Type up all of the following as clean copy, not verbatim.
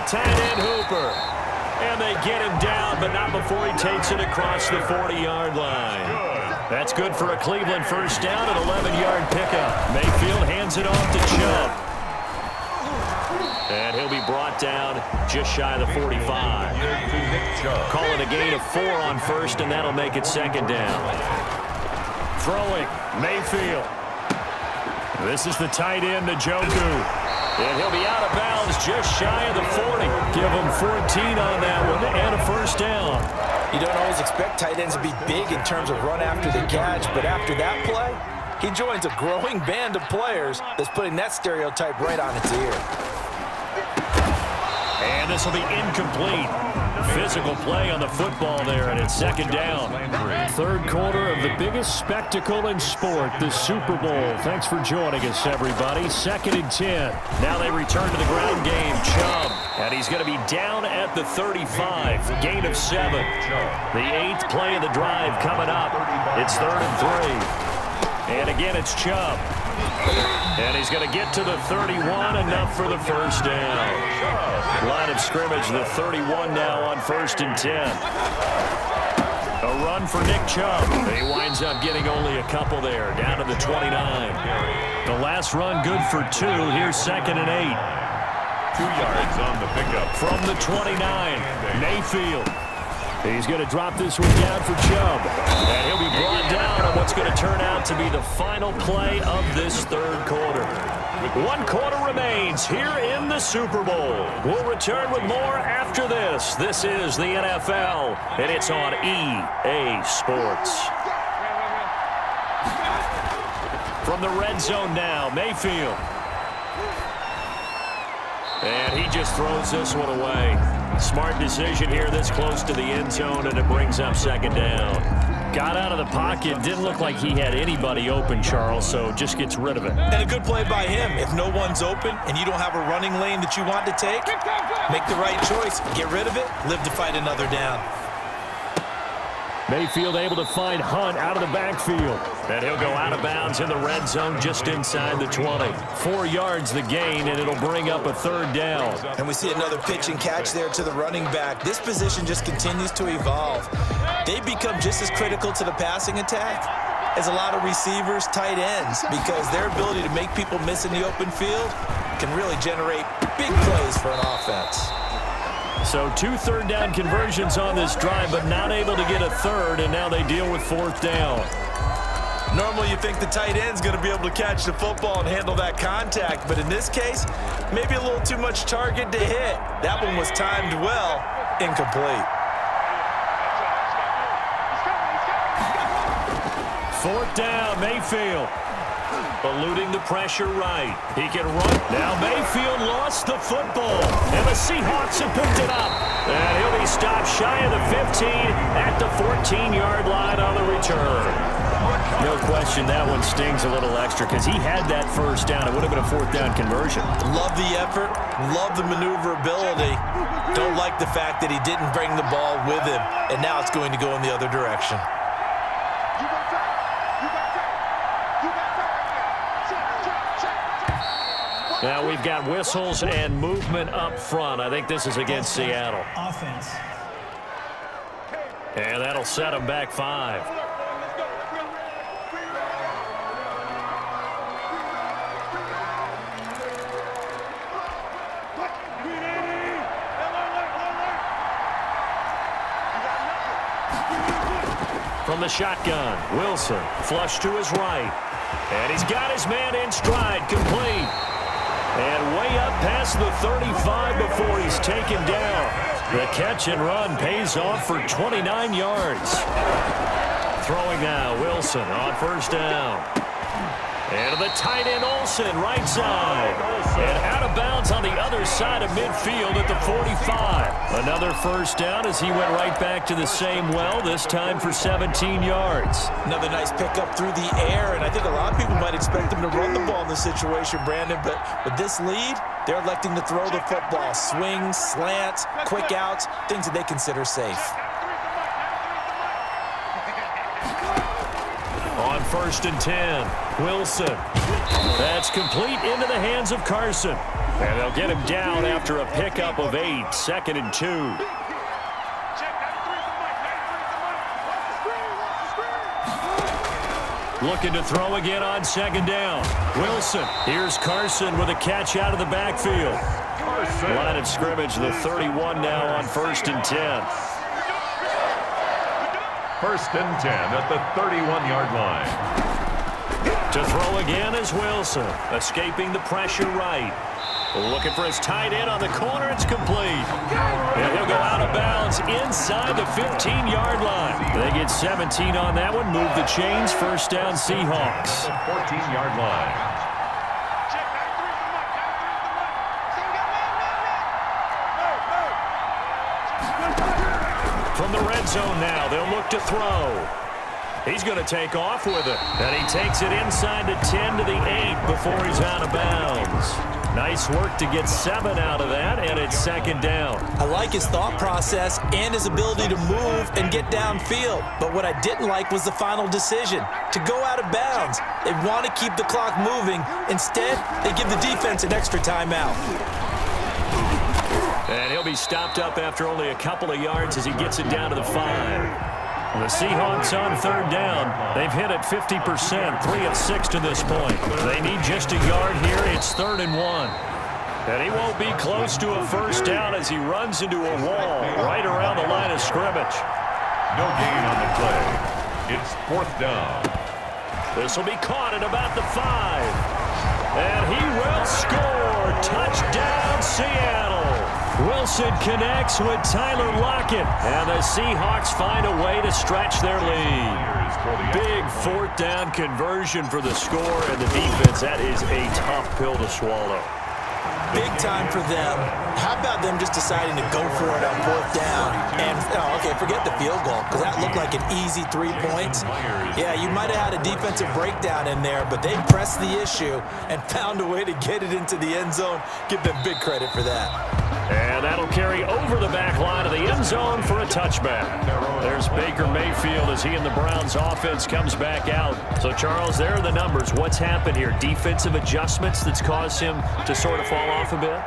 tight end Hooper. And they get him down, but not before he takes it across the 40-yard line. That's good for a Cleveland first down, an 11-yard pickup. Mayfield hands it off to Chubb. And he'll be brought down just shy of the 45. Call it a gain of 4 on first, and that'll make it second down. Throwing, Mayfield. This is the tight end, Njoku. And he'll be out of bounds just shy of the 40. Give him 14 on that one and a first down. You don't always expect tight ends to be big in terms of run after the catch, but after that play, he joins a growing band of players that's putting that stereotype right on its ear. And this will be incomplete. Physical play on the football there, and it's second down. Third quarter of the biggest spectacle in sport, the Super Bowl. Thanks for joining us, everybody. Second and 10. Now they return to the ground game. Chubb, and he's going to be down at the 35. Gain of 7. The 8th play of the drive coming up. It's 3rd and 3. And again, it's Chubb. And he's going to get to the 31, enough for the first down. Line of scrimmage, the 31 now on 1st and 10. A run for Nick Chubb. He winds up getting only a couple there, down to the 29. The last run good for 2. Here's 2nd and 8. 2 yards on the pickup. From the 29, Mayfield. He's going to drop this one down for Chubb. And he'll be brought down on what's going to turn out to be the final play of this third quarter. 1 quarter remains here in the Super Bowl. We'll return with more after this. This is the NFL, and it's on EA Sports. From the red zone now, Mayfield. And he just throws this one away. Smart decision here this close to the end zone, and it brings up second down. Got out of the pocket. Didn't look like he had anybody open, Charles, so just gets rid of it. And a good play by him. If no one's open and you don't have a running lane that you want to take, make the right choice. Get rid of it. Live to fight another down. Mayfield able to find Hunt out of the backfield. And he'll go out of bounds in the red zone just inside the 20. 4 yards the gain, and it'll bring up a third down. And we see another pitch and catch there to the running back. This position just continues to evolve. They become just as critical to the passing attack as a lot of receivers, tight ends, because their ability to make people miss in the open field can really generate big plays for an offense. So 2 third down conversions on this drive, but not able to get a third, and now they deal with 4th down. Normally you think the tight end's going to be able to catch the football and handle that contact, but in this case, maybe a little too much target to hit. That one was timed well, incomplete. 4th down, Mayfield. Eluding the pressure right. He can run. Now Mayfield lost the football. And the Seahawks have picked it up. And he'll be stopped shy of the 15 at the 14-yard line on the return. No question that one stings a little extra because he had that first down. It would have been a 4th down conversion. Love the effort. Love the maneuverability. Don't like the fact that he didn't bring the ball with him. And now it's going to go in the other direction. Now we've got whistles and movement up front. I think this is against Seattle. Offense. And that'll set them back 5. From the shotgun, Wilson, flush to his right. And he's got his man in stride, complete. And way up past the 35 before he's taken down. The catch and run pays off for 29 yards. Throwing now, Wilson on first down. And the tight end Olsen, right side. And out of bounds on the other side of midfield at the 45. Another first down as he went right back to the same well, this time for 17 yards. Another nice pickup through the air, and I think a lot of people might expect him to run the ball in this situation, Brandon, but with this lead, they're electing to throw the football. Swings, slants, quick outs, things that they consider safe. On 1st and 10. Wilson. That's complete into the hands of Carson. And they'll get him down after a pickup of 8. 2nd and 2. Looking to throw again on 2nd down. Wilson. Here's Carson with a catch out of the backfield. Line of scrimmage, the 31 now on 1st and 10. 1st and 10 at the 31-yard line. To throw again is Wilson. Escaping the pressure right. Looking for his tight end on the corner. It's complete. And he'll go out of bounds inside the 15-yard line. They get 17 on that one. Move the chains. 1st down Seahawks. 14-yard line. From the red zone now, they'll look to throw. He's going to take off with it. And he takes it inside the 10 to the 8 before he's out of bounds. Nice work to get 7 out of that, and it's 2nd down. I like his thought process and his ability to move and get downfield. But what I didn't like was the final decision, to go out of bounds. They want to keep the clock moving. Instead, they give the defense an extra timeout. And he'll be stopped up after only a couple of yards as he gets it down to the 5. The Seahawks on 3rd down. They've hit it 50%, 3 of 6 to this point. They need just a yard here. It's 3rd and 1. And he won't be close to a 1st down as he runs into a wall right around the line of scrimmage. No gain on the play. It's 4th down. This will be caught at about the 5. And he will score. Touchdown, Seattle. Wilson connects with Tyler Lockett. And the Seahawks find a way to stretch their lead. Big 4th down conversion for the score, and the defense, that is a tough pill to swallow. Big time for them. How about them just deciding to go for it on 4th down? And, okay, forget the field goal, because that looked like an easy 3 points. Yeah, you might have had a defensive breakdown in there, but they pressed the issue and found a way to get it into the end zone. Give them big credit for that. And that'll carry over the back line of the end zone for a touchback. There's Baker Mayfield as he and the Browns offense comes back out. So, Charles, there are the numbers. What's happened here? Defensive adjustments that's caused him to sort of fall off a bit?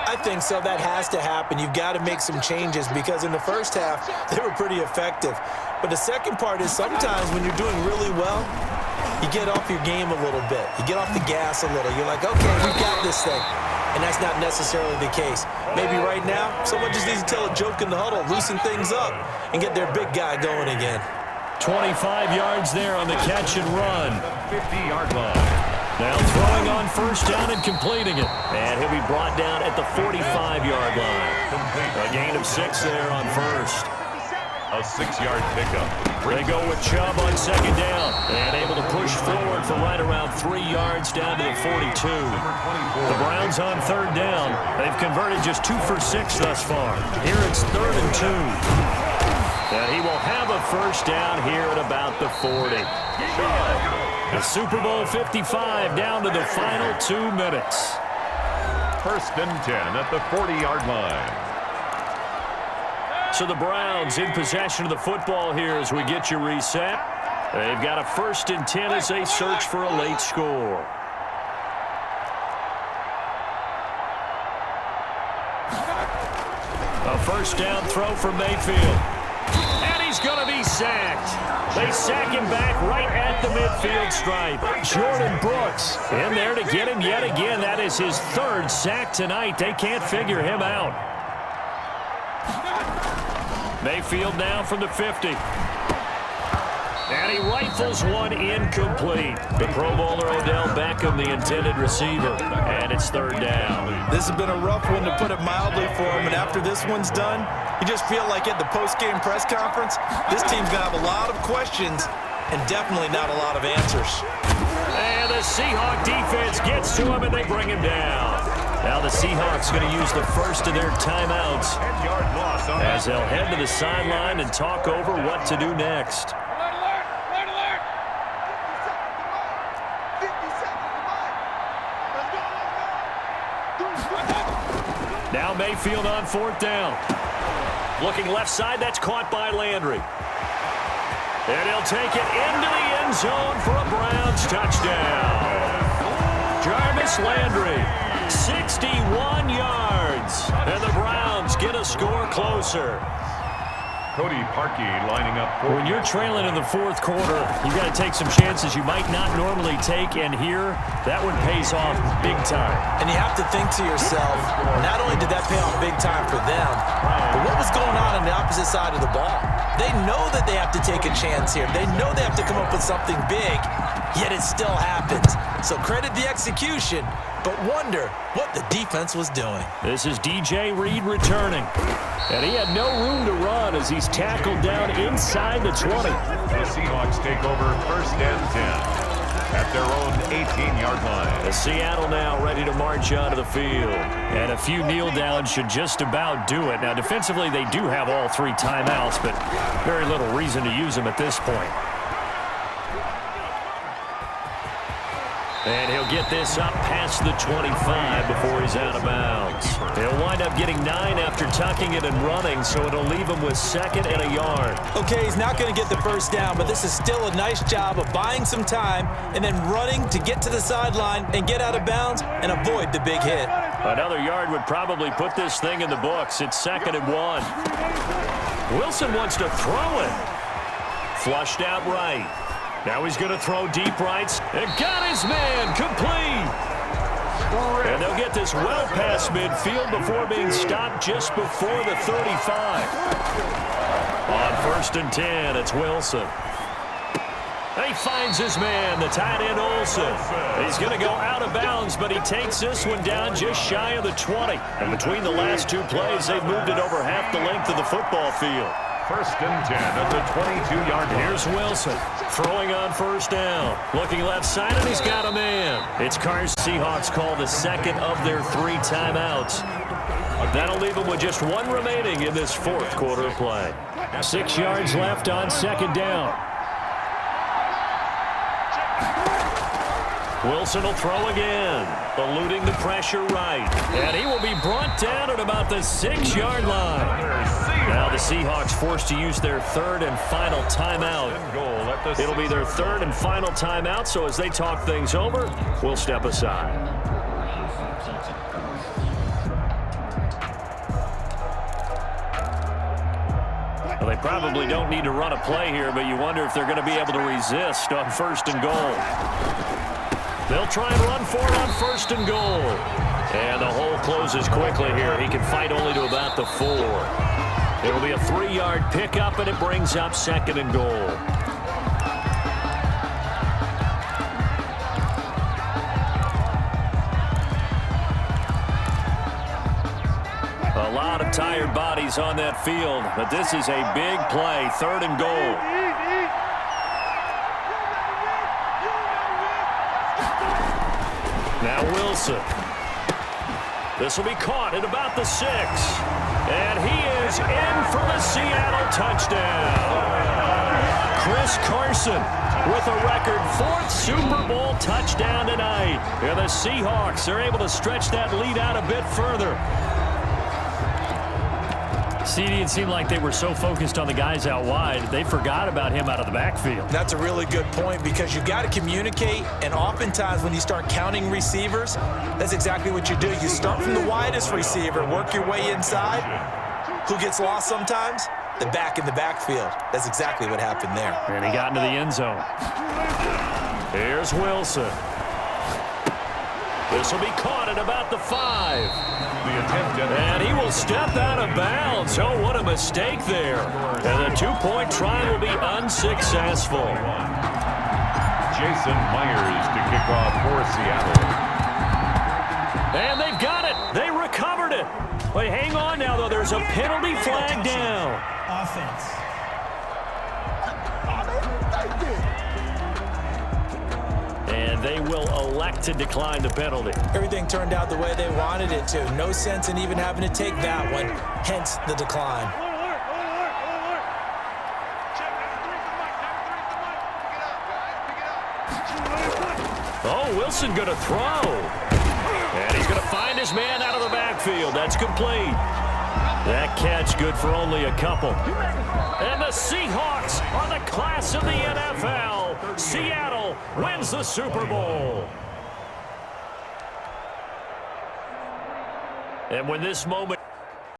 I think so. That has to happen. You've got to make some changes because in the first half, they were pretty effective. But the second part is sometimes when you're doing really well, you get off your game a little bit. You get off the gas a little. You're like, okay, we've got this thing. And that's not necessarily the case. Maybe right now, someone just needs to tell a joke in the huddle, loosen things up, and get their big guy going again. 25 yards there on the catch and run. 50-yard line. Now throwing on 1st down and completing it. And he'll be brought down at the 45-yard line. A gain of 6 there on 1st. A 6-yard pickup. They go with Chubb on 2nd down. And able to push forward for right around 3 yards down to the 42. The Browns on 3rd down. They've converted just 2 for 6 thus far. Here it's 3rd and 2. And he will have a 1st down here at about the 40. The Super Bowl 55 down to the final 2 minutes. 1st and 10 at the 40-yard line. So the Browns in possession of the football here as we get you reset. They've got a 1st and 10 as they search for a late score. A 1st down throw from Mayfield. And he's going to be sacked. They sack him back right at the midfield stripe. Jordan Brooks in there to get him yet again. That is his 3rd sack tonight. They can't figure him out. Mayfield now from the 50. And he rifles one incomplete. The Pro Bowler Odell Beckham, the intended receiver. And it's 3rd down. This has been a rough one, to put it mildly, for him. And after this one's done, you just feel like at the post-game press conference, this team's going to have a lot of questions and definitely not a lot of answers. And the Seahawk defense gets to him, and they bring him down. Now the Seahawks going to use the first of their timeouts as they'll head to the sideline and talk over what to do next. Now Mayfield on 4th down. Looking left side, that's caught by Landry. And he'll take it into the end zone for a Browns touchdown. Jarvis Landry, 61 yards. And the Browns get a score closer. Cody Parkey lining up for When you're trailing in the fourth quarter, you've got to take some chances you might not normally take, and here, that one pays off big time. And you have to think to yourself, not only did that pay off big time for them, but what was going on the opposite side of the ball? They know that they have to take a chance here. They know they have to come up with something big, yet it still happens. So credit the execution, but wonder what the defense was doing. This is DJ Reed returning. And he had no room to run as he's tackled down inside the 20. The Seahawks take over 1st and 10 at their own 18-yard line. The Seattle now ready to march onto the field. And a few kneel downs should just about do it. Now, defensively, they do have all 3 timeouts, but very little reason to use them at this point. And he'll get this up past the 25 before he's out of bounds. He'll wind up getting 9 after tucking it and running, so it'll leave him with 2nd and a yard. Okay, he's not going to get the first down, but this is still a nice job of buying some time and then running to get to the sideline and get out of bounds and avoid the big hit. Another yard would probably put this thing in the books. It's 2nd and 1. Wilson wants to throw it. Flushed out right. Now he's going to throw deep rights. And got his man complete. And they'll get this well past midfield before being stopped just before the 35. On 1st and 10, it's Wilson. He finds his man, the tight end Olsen. He's going to go out of bounds, but he takes this one down just shy of the 20. And between the last 2 plays, they've moved it over half the length of the football field. 1st and 10 at the 22-yard line. Here's Wilson throwing on 1st down. Looking left side, and he's got a man. It's Carr's Seahawks call the 2nd of their 3 timeouts. That'll leave them with just 1 remaining in this 4th quarter of play. 6 yards left on 2nd down. Wilson will throw again, eluding the pressure right. And he will be brought down at about the 6-yard line. Now the Seahawks forced to use their 3rd and final timeout. It'll be their 3rd and final timeout, so as they talk things over, we'll step aside. Well, they probably don't need to run a play here, but you wonder if they're going to be able to resist on 1st and goal. They'll try and run for it on 1st and goal. And the hole closes quickly here. He can fight only to about the 4. It'll be a 3-yard pickup, and it brings up 2nd and goal. A lot of tired bodies on that field, but this is a big play, 3rd and goal. Now Wilson. This will be caught at about the 6. And he is in for the Seattle touchdown. Chris Carson with a record 4th Super Bowl touchdown tonight. And the Seahawks are able to stretch that lead out a bit further. CD, it seemed like they were so focused on the guys out wide, they forgot about him out of the backfield. That's a really good point because you've got to communicate, and oftentimes when you start counting receivers, that's exactly what you do. You start from the widest receiver, work your way inside. Who gets lost sometimes? The back in the backfield. That's exactly what happened there. And he got into the end zone. Here's Wilson. This will be caught at about the 5. And he will step out of bounds. Oh, what a mistake there. And the 2-point try will be unsuccessful. Jason Myers to kick off for Seattle. And they've got it. They recovered it. Wait, hang on now, though. There's a penalty flag down. Offense. And they will elect to decline the penalty. Everything turned out the way they wanted it to. No sense in even having to take that one, hence the decline. Oh, Wilson going to throw. And he's going to find his man out of the backfield. That's complete. That catch good for only a couple. And the Seahawks are the class of the NFL. Seattle wins the Super Bowl. And when this moment...